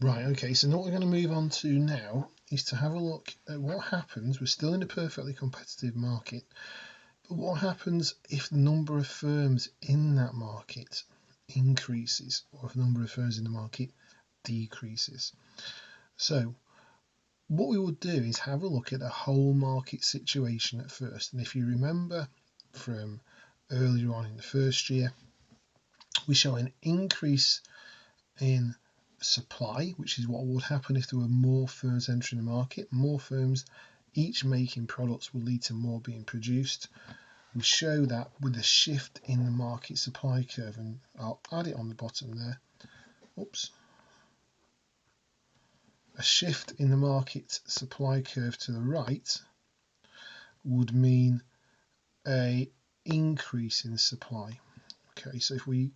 Right, okay, so now what we're going to move on to now is to have a look at what happens. We're still in a perfectly competitive market, but what happens if the number of firms in that market increases, or if the number of firms in the market decreases? So what we would do is have a look at the whole market situation at first. And if you remember from earlier on in the first year, we show an increase in supply, which is what would happen if there were more firms entering the market. More firms each making products will lead to more being produced. We show that with a shift in the market supply curve, and I'll add it on the bottom there. Oops. A shift in the market supply curve to the right would mean a increase in supply. Okay, so if we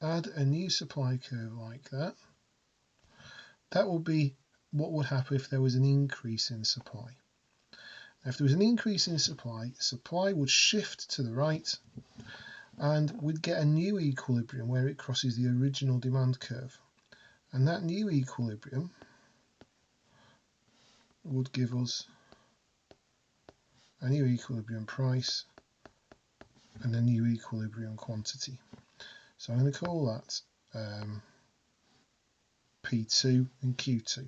add a new supply curve like that, that will be what would happen if there was an increase in supply. Now, if there was an increase in supply, supply would shift to the right, and we'd get a new equilibrium where it crosses the original demand curve. And that new equilibrium would give us a new equilibrium price and a new equilibrium quantity. So I'm going to call that P2 and Q2.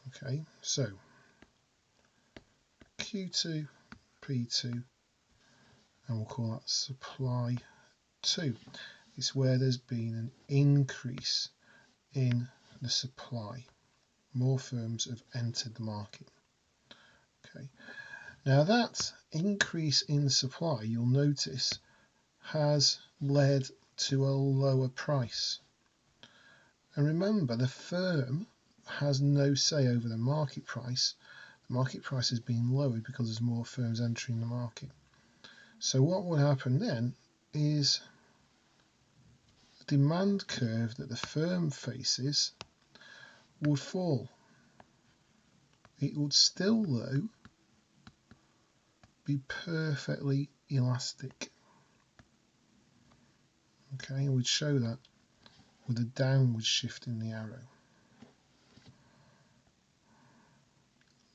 Okay, so Q2, P2, and we'll call that supply 2. It's where there's been an increase in the supply. More firms have entered the market. Okay, now that increase in supply, you'll notice, has led to a lower price. And remember, the firm has no say over the market price. The market price has been lowered because there's more firms entering the market. So what would happen then is the demand curve that the firm faces would fall. It would still, though, be perfectly elastic. Okay, and we'd show that with a downward shift in the arrow.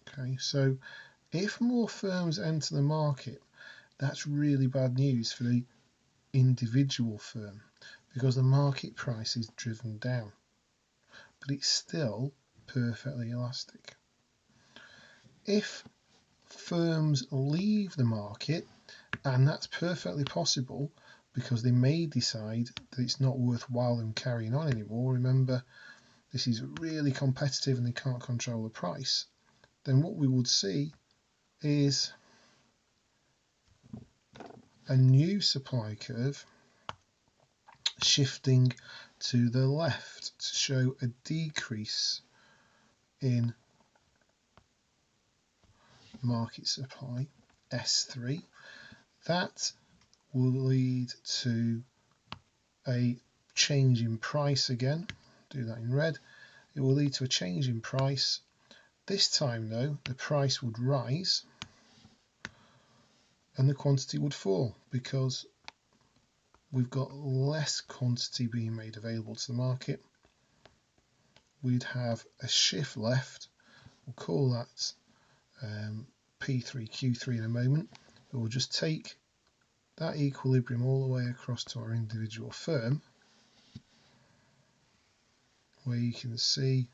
Okay, so if more firms enter the market, that's really bad news for the individual firm because the market price is driven down, but it's still perfectly elastic. If firms leave the market, and that's perfectly possible because they may decide that it's not worthwhile them carrying on anymore. Remember, this is really competitive and they can't control the price. Then what we would see is a new supply curve shifting to the left to show a decrease in market supply, S3. That will lead to a change in price again. Do that in red. It will lead to a change in price. This time, though, the price would rise and the quantity would fall because we've got less quantity being made available to the market. We'd have a shift left. We'll call that P3, Q3 in a moment. But we'll just take that equilibrium all the way across to our individual firm, where you can see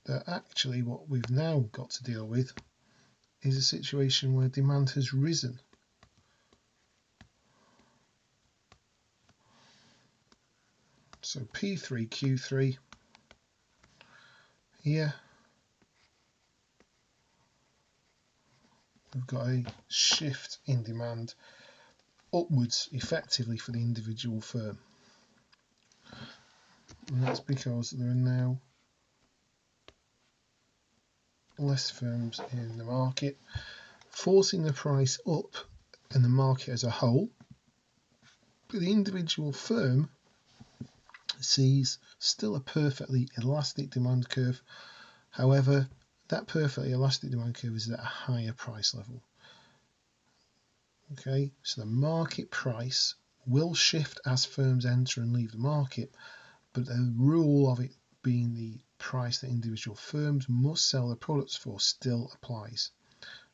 that actually what we've now got to deal with is a situation where demand has risen. So P3, Q3 here, we've got a shift in demand upwards effectively for the individual firm. And that's because there are now less firms in the market, forcing the price up in the market as a whole. But the individual firm sees still a perfectly elastic demand curve. However, that perfectly elastic demand curve is at a higher price level. Okay, so the market price will shift as firms enter and leave the market, but the rule of it being the price that individual firms must sell their products for still applies.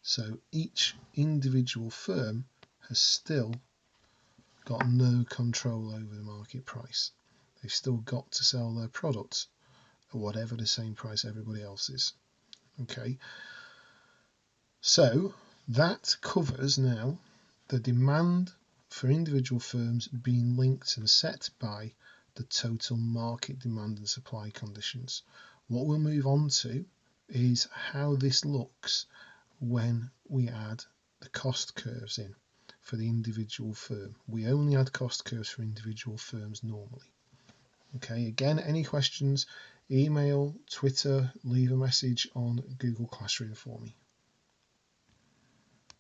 So each individual firm has still got no control over the market price. They've still got to sell their products at whatever the same price everybody else is. Okay, so that covers now the demand for individual firms being linked and set by the total market demand and supply conditions. What we'll move on to is how this looks when we add the cost curves in for the individual firm. We only add cost curves for individual firms normally. Okay, again, any questions, email, Twitter, leave a message on Google Classroom for me.